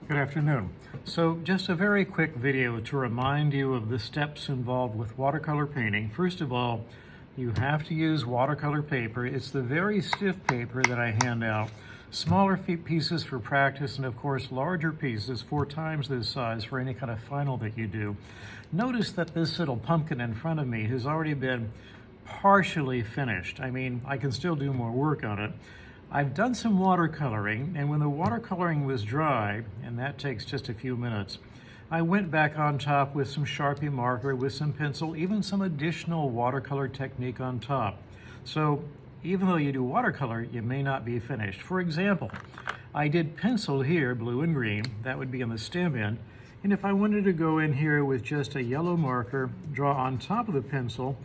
Good afternoon. So just a very quick video to remind you of the steps involved with watercolor painting. First of all, you have to use watercolor paper. It's the very stiff paper that I hand out. Smaller pieces for practice, and of course larger pieces 4 times this size for any kind of final that you do. Notice that this little pumpkin in front of me has already been partially finished. I mean, I can still do more work on it. I've done some watercoloring, and when the watercoloring was dry, and that takes just a few minutes, I went back on top with some Sharpie marker, with some pencil, even some additional watercolor technique on top. So even though you do watercolor, you may not be finished. For example, I did pencil here, blue and green, that would be on the stem end, and if I wanted to go in here with just a yellow marker, draw on top of the pencil,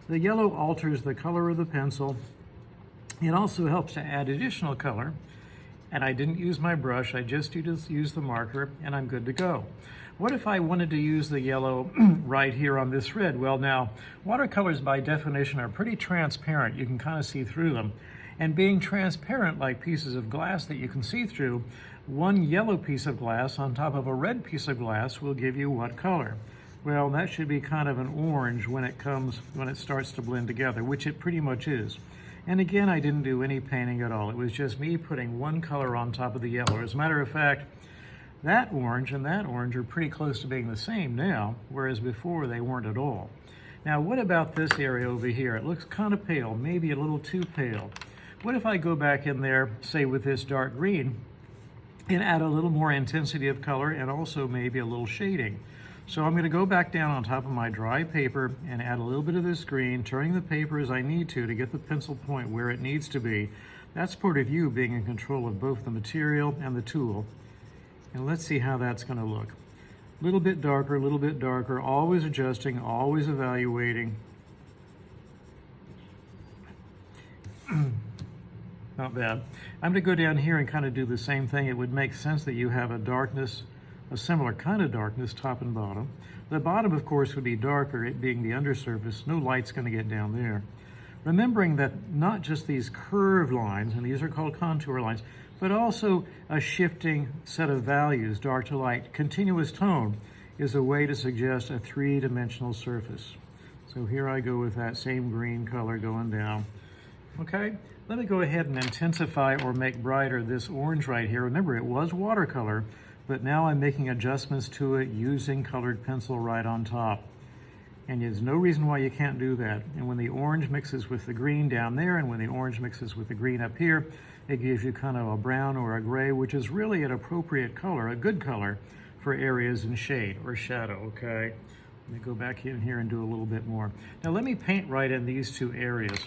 the yellow alters the color of the pencil. It also helps to add additional color, and I didn't use my brush, I just used the marker, and I'm good to go. What if I wanted to use the yellow right here on this red? Well, now, watercolors by definition are pretty transparent. You can kind of see through them. And being transparent, like pieces of glass that you can see through, one yellow piece of glass on top of a red piece of glass will give you what color? Well, that should be kind of an orange when it starts to blend together, which it pretty much is. And again, I didn't do any painting at all. It was just me putting one color on top of the yellow. As a matter of fact, that orange and that orange are pretty close to being the same now, whereas before they weren't at all. Now, what about this area over here? It looks kind of pale, maybe a little too pale. What if I go back in there, say with this dark green, and add a little more intensity of color and also maybe a little shading? So I'm going to go back down on top of my dry paper and add a little bit of this green, turning the paper as I need to get the pencil point where it needs to be. That's part of you being in control of both the material and the tool. And let's see how that's going to look. A little bit darker, always adjusting, always evaluating. Not bad. I'm going to go down here and kind of do the same thing. It would make sense that you have a similar kind of darkness top and bottom. The bottom, of course, would be darker, it being the undersurface. No light's going to get down there. Remembering that not just these curved lines, and these are called contour lines, but also a shifting set of values, dark to light. Continuous tone is a way to suggest a 3-dimensional surface. So here I go with that same green color going down. Okay, let me go ahead and intensify or make brighter this orange right here. Remember, it was watercolor, but now I'm making adjustments to it using colored pencil right on top. And there's no reason why you can't do that. And when the orange mixes with the green down there, and when the orange mixes with the green up here, it gives you kind of a brown or a gray, which is really an appropriate color, a good color for areas in shade or shadow, okay? Let me go back in here and do a little bit more. Now let me paint right in these 2 areas.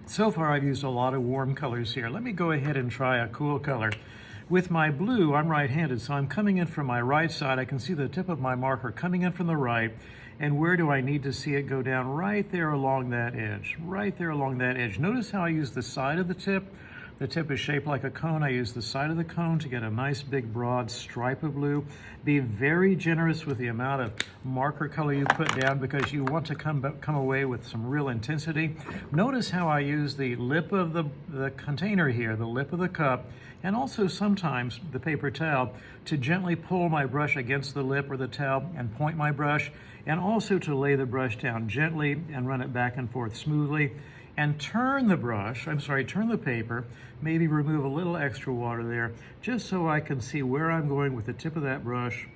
So far I've used a lot of warm colors here. Let me go ahead and try a cool color. With my blue, I'm right-handed, so I'm coming in from my right side. I can see the tip of my marker coming in from the right. And where do I need to see it go down? Right there along that edge. Right there along that edge. Notice how I use the side of the tip. The tip is shaped like a cone. I use the side of the cone to get a nice big broad stripe of blue. Be very generous with the amount of marker color you put down because you want to come away with some real intensity. Notice how I use the lip of the container here, the lip of the cup, and also sometimes the paper towel to gently pull my brush against the lip or the towel and point my brush, and also to lay the brush down gently and run it back and forth smoothly. And turn the paper, maybe remove a little extra water there, just so I can see where I'm going with the tip of that brush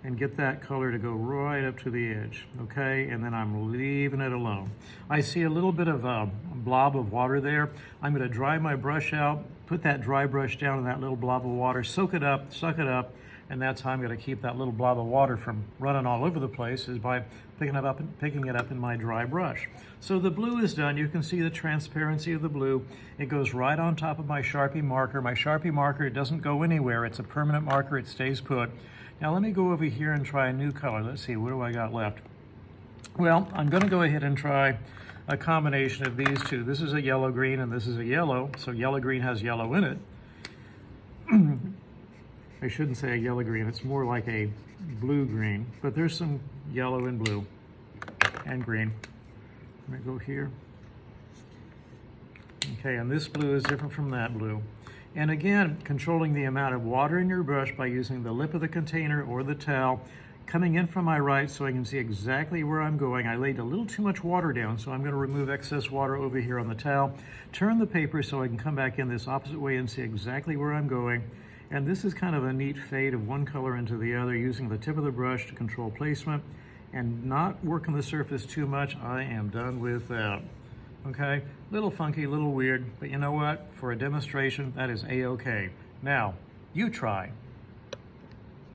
and get that color to go right up to the edge, okay? And then I'm leaving it alone. I see a little bit of a blob of water there. I'm gonna dry my brush out, put that dry brush down in that little blob of water, soak it up, suck it up, and that's how I'm going to keep that little blob of water from running all over the place, is by picking it up in my dry brush. So the blue is done. You can see the transparency of the blue. It goes right on top of my Sharpie marker. My Sharpie marker, it doesn't go anywhere. It's a permanent marker. It stays put. Now let me go over here and try a new color. Let's see, what do I got left? Well, I'm going to go ahead and try a combination of these 2. This is a yellow-green and this is a yellow. So yellow-green has yellow in it. I shouldn't say a yellow-green, it's more like a blue-green, but there's some yellow and blue and green. Let me go here. Okay, and this blue is different from that blue. And again, controlling the amount of water in your brush by using the lip of the container or the towel, coming in from my right so I can see exactly where I'm going. I laid a little too much water down, so I'm going to remove excess water over here on the towel. Turn the paper so I can come back in this opposite way and see exactly where I'm going. And this is kind of a neat fade of one color into the other, using the tip of the brush to control placement and not working the surface too much. I am done with that. Okay, little funky, little weird, but you know what? For a demonstration, that is A-okay. Now, you try.